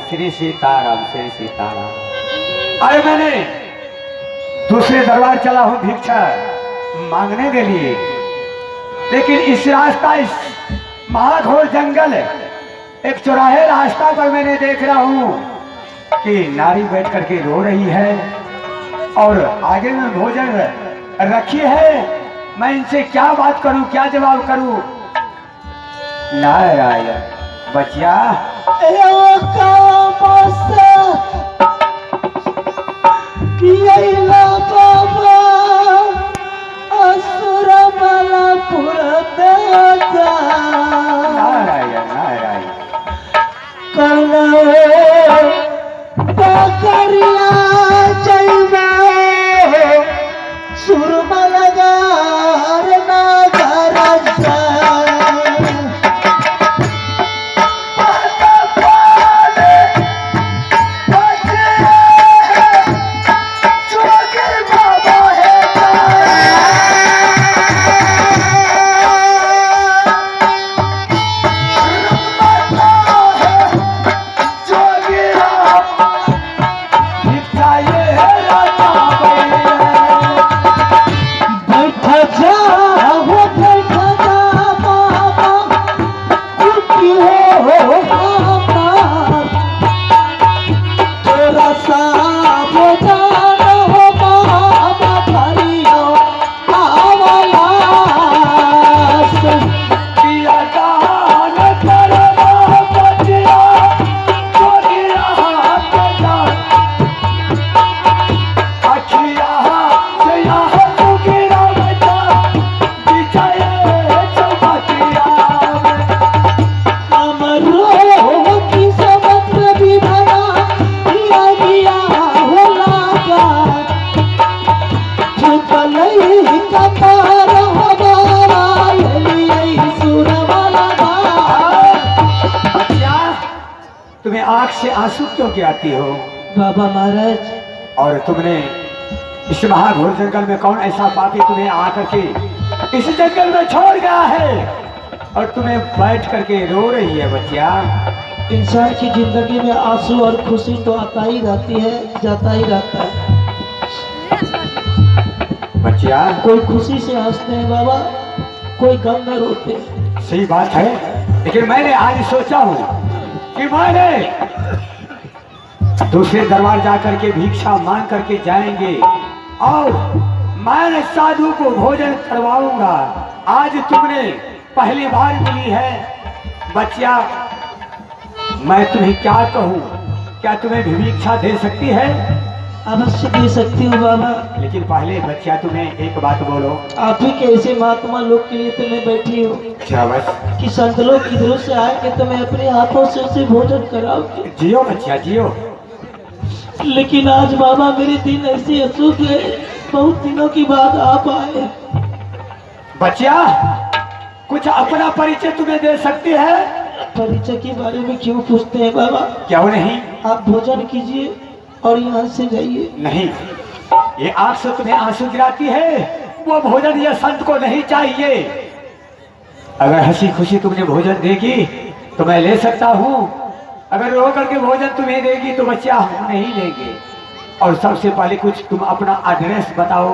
श्री सीताराम श्री सीताराम। अरे मैंने दूसरे दरबार चला हूँ भिक्षा मांगने के लिए, लेकिन इस रास्ता, इस महाघोर जंगल, एक चौराहे रास्ता पर मैंने देख रहा हूँ कि नारी बैठ करके रो रही है और आगे में भोजन रखी है। मैं इनसे क्या बात करूं, क्या जवाब करूं? नारायण बचिया नारायण नारायण तुम्हें आंख से आंसू क्यों गिराती हो बाबा महाराज? और तुमने इस महाघोर जंगल में कौन ऐसा पापी तुम्हें आकर के इस जंगल में छोड़ गया है और तुम्हें बैठ करके रो रही है बच्चिया? इंसान की जिंदगी में आंसू और खुशी तो आता ही रहती है, जाता ही रहता है। बच्चिया कोई खुशी से हंसते हैं बाबा, कोई गम में रोते। सही बात है, लेकिन मैंने आज सोचा हूँ कि मैंने दूसरे दरबार जाकर के भिक्षा मांग करके जाएंगे और मैं साधु को भोजन करवाऊंगा। आज तुमने पहली बार मिली है बच्चिया, मैं तुम्हें क्या कहूँ? क्या तुम्हें भिक्षा दे सकती है? अवश्य दे सकती हूँ बाबा, लेकिन पहले बच्चिया तुम्हें एक बात बोलो। आप ही के ऐसे महात्मा लोग के लिए तो मैं बैठी हूँ क्या बस कि संत लोग किधरों से आएंगे तो मैं अपने हाथों से उसे भोजन कराऊंगी। जियो बच्चिया जियो। लेकिन आज बाबा मेरे दिन ऐसे अशुभ है, बहुत दिनों की बाद आप आए। बच्चिया कुछ अपना परिचय तुम्हें दे सकती है? परिचय के बारे में क्यों पूछते हैं बाबा? क्यों नहीं? आप भोजन कीजिए और यहाँ से जाइए। नहीं, ये आंख से तुम्हें आंसू गिराती है, वो भोजन ये संत को नहीं चाहिए। अगर हंसी खुशी तुमने भोजन देगी तो मैं ले सकता हूँ, अगर रो करके भोजन तुम्हें देगी तो बच्चा हम नहीं लेंगे। और सबसे पहले कुछ तुम अपना एड्रेस बताओ।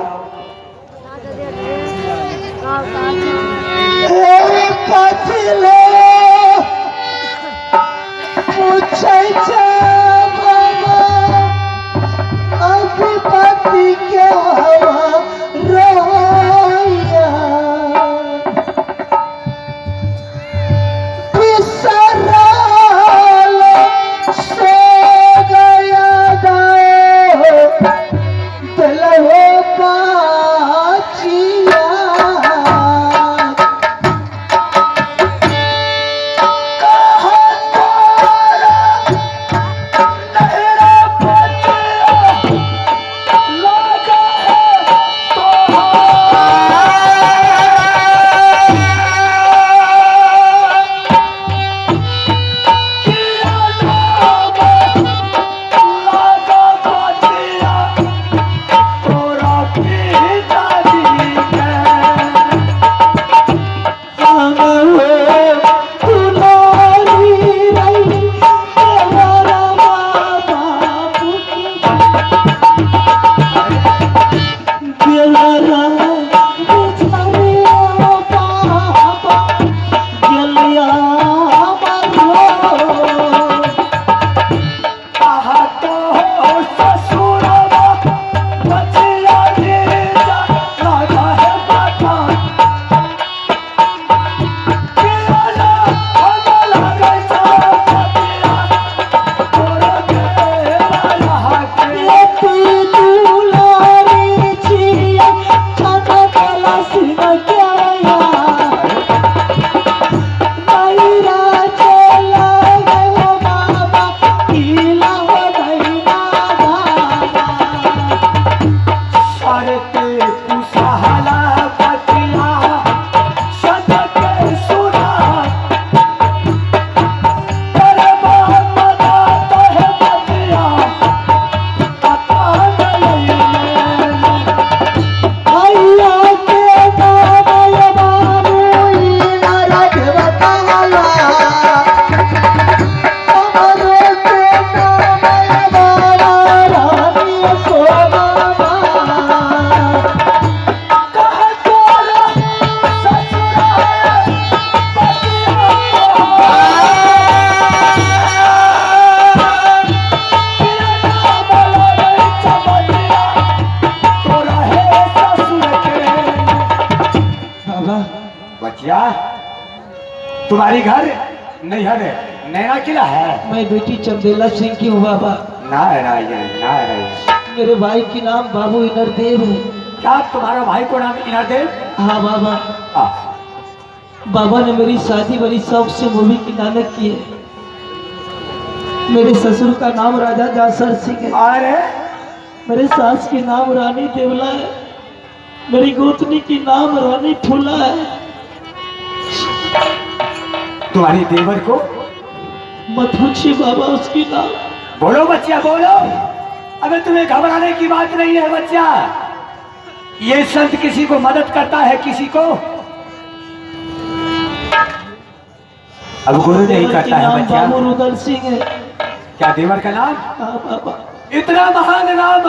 बचिया, तुम्हारी घर नैहर नैना किला है। मैं बेटी चंदेला सिंह की हूँ बाबा। नारायण नारायण। मेरे भाई की नाम बाबू इनरदेव है। क्या तुम्हारा भाई को नाम इनरदेव? हाँ बाबा। बाबा ने मेरी शादी बड़ी शौक से मूवी की नानक की है। मेरे ससुर का नाम राजा जासर सिंह है। अरे मेरे सास की नाम रानी देवला है। मेरी गोतनी की नाम रानी फूला है। तुम्हारी देवर को मत पूछिए बाबा उसकी नाम। बोलो बच्चा बोलो, अगर तुम्हें घबराने की बात नहीं है बच्चा। ये संत किसी को मदद करता है किसी को अब गुरु नहीं करता है बच्चा। बाबू रुदल सिंह है। क्या देवर का नाम? हाँ बाबा। इतना महान नाम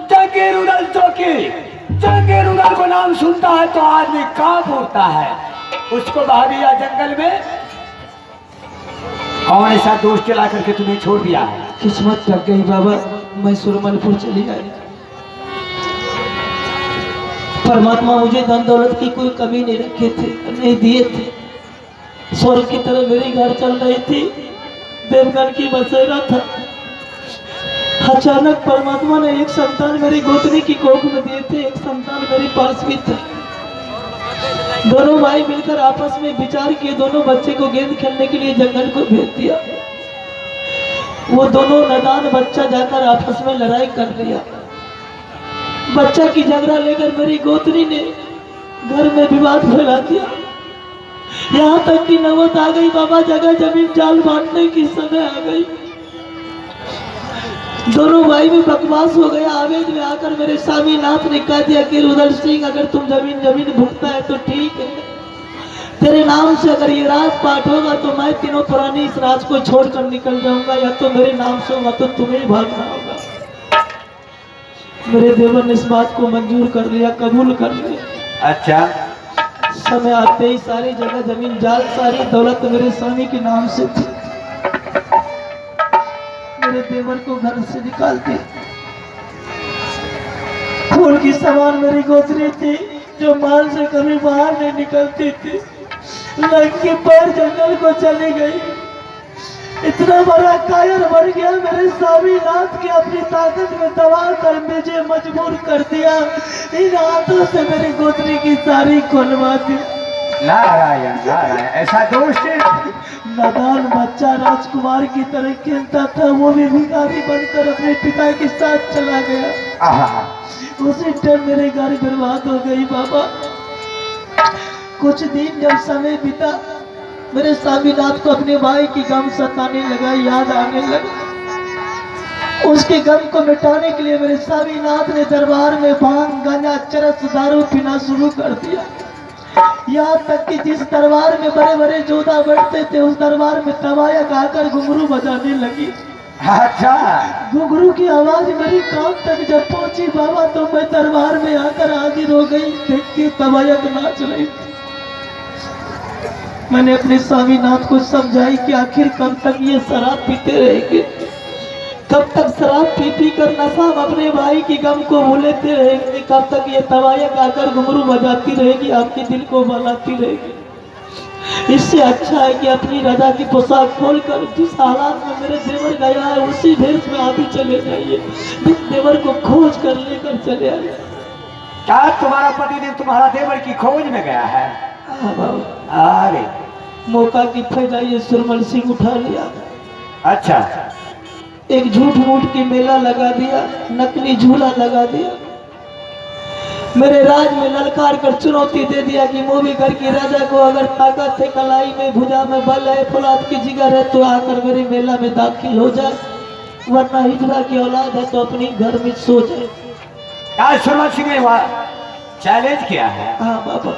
जंगे रुदल चौकी। जंगे रुदल को नाम सुनता है तो आदमी कांप उठता है। उसको बहा दिया जंगल में। कौन ऐसा दोस्त चला करके तुम्हें छोड़ दिया है? किस्मत लग गई बाबा, मैं सुरमलपुर चली गई। परमात्मा मुझे धन दौलत की कोई कमी नहीं रखे थे, नहीं दिए थे। स्वर्ग की तरह मेरी घर चल रही थी। देवगन की बसेरा था। अचानक परमात्मा ने एक संतान मेरी गोतनी की कोख में दिए थे, एक संतान मेरे पास भी था। दोनों भाई मिलकर आपस में विचार किए, दोनों बच्चे को गेंद खेलने के लिए जंगल को भेज दिया। वो दोनों नादान बच्चा जाकर आपस में लड़ाई कर लिया। बच्चा की झगड़ा लेकर मेरी गोतनी ने घर में विवाद फैला दिया। यहाँ तक कि नौबत आ गई बाबा, जगह जमीन जाल बांटने की समय आ गई। दोनों भाई में बकवास हो गया। आवेश में आकर मेरे स्वामीनाथ ने कह दिया कि रुदल सिंह, अगर तुम जमीन भुगता है तो ठीक है, तेरे नाम से अगर ये राज पाठ होगा तो मैं तीनों पुरानी इस राज को छोड़कर निकल जाऊंगा, या तो मेरे नाम से होगा तो तुम्हें भागना होगा। मेरे देवर ने इस बात को मंजूर कर लिया, कबूल कर लिया। अच्छा, समय आते ही सारी जगह जमीन जाल, सारी दौलत मेरे स्वामी के नाम से थी। मेरे देवर को घर से निकाल दिया। फूल की समान मेरी गोदरी थी, जो माल से कभी बाहर नहीं निकलती थी, लड़की पर जंगल को चली गई। इतना बड़ा कायर बन गया, मेरे स्वामीनाथ के अपनी ताकत में दबा कर मुझे मजबूर कर दिया। इन हाथों से मेरी गोदरी की सारी खुलवा दी। नारायण नारायण, ऐसा दोस्त नादान बच्चा राजकुमार की तरह खेलता था, वो भी भिखारी बनकर अपने पिता के साथ चला गया। आहा, उसी टाइम मेरे घर बर्बाद हो गई बाबा। कुछ दिन जब समय बीता, मेरे स्वामीनाथ को अपने भाई की गम सताने लगा, याद आने लगा। उसके गम को मिटाने के लिए मेरे स्वामीनाथ ने दरबार में भांग, गांजा, चरस, दारू पीना शुरू कर दिया। यहाँ तक कि जिस दरबार में बड़े बड़े जोधा बैठते थे, उस दरबार में तबाया गाकर घुंघरू बजाने लगी। अच्छा, घुंघरू की आवाज मेरी कान तक जब पहुंची बाबा, तो मैं दरबार में आकर हाजिर हो गई। देखती तबायक नाच रही थी। मैंने अपने स्वामीनाथ को समझाई कि आखिर कब तक ये शराब पीते रहेंगे, कब तक शराब पी पी कर नशा अपने भाई की गम को भूलते रहेंगे, कब तक ये तबायक आकर घुंघरू बजाती रहेगी, आपके दिल को बहलाती रहेगी। इससे अच्छा है कि अपनी रजा की पोशाक खोलकर जिस हालात में मेरे देवर गया है, उसी भेष में आप ही चले जाइए। जिस देवर को खोज कर लेकर चले आइए। क्या तुम्हारा पतिदेव तुम्हारा देवर की खोज में गया है? हाँ बाबा। अरे, मौका की फायदा ये सुरमल सिंह उठा लिया। अच्छा, एक झूठ मूठ की मेला लगा दिया, नकली झूला लगा दिया। मेरे राज में ललकार कर चुनौती दे दिया कि मोबी घर की राजा को अगर ताकत है, कलाई में, भुजा में बल है, फौलाद की जिगर है, तो आकर मेरे मेला में दाखिल हो जाए, वरना हिजड़ा की औलाद है तो अपनी घर में सो जाए। क्या सुरमल सिंह ने चैलेंज किया है? हाँ बाबा।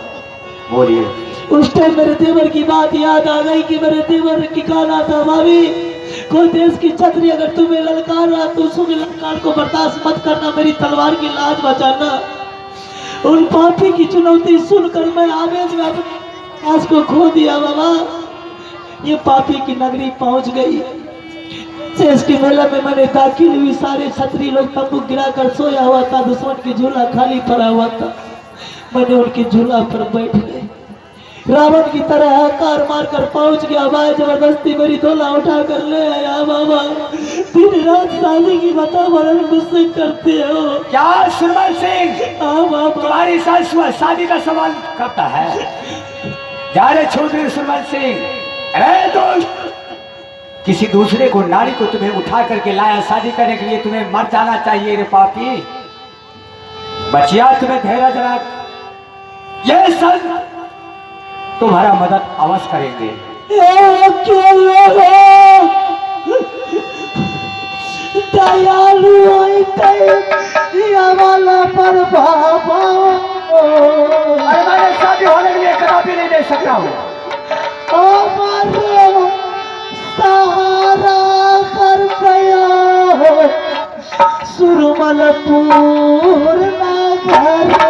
बोलिए। उस टाइम मेरे देवर की बात याद आ गई कि मेरे देवर की कहना था, भाभी कोई देश की छतरी अगर तुम्हें ललकार रहा तो उस ललकार को बर्दाश्त मत करना, मेरी तलवार की लाज बचाना। उन पापी की चुनौती सुनकर मैं आवेश में अपने आस को खो दिया बाबा। ये पापी की नगरी पहुंच गई। शेष के मेला में मैंने दाखिल हुई, सारे छतरी लोग तंबू गिराकर सोया हुआ था, दुश्मन की झूला खाली पड़ा हुआ था। मैंने उनके झूला पर बैठ गए, रावण की तरह आकार मारकर पहुंच गया। भाई जबरदस्ती मेरी धोला उठा कर ले आया बाबा। दिन रात शादी की वातावरण मुझसे करते हो क्या सुरमल सिंह? हाँ बाबा। तुम्हारी सास शादी का सवाल करता है? जा रे छोटे सुरमल सिंह। अरे दोस्त, किसी दूसरे को, नारी को तुम्हें उठा करके लाया शादी करने के लिए, तुम्हें मर जाना चाहिए रे पापी। बचिया, तुम्हें धैर्य जरा, ये सब तुम्हारा मदद अवश्य करेंगे। दयालु वाला पर बाबा, अरे मैंने शादी होने के लिए कदापि नहीं दे सकता हूँ। सहारा कर गया सुरमल पूर्ण घर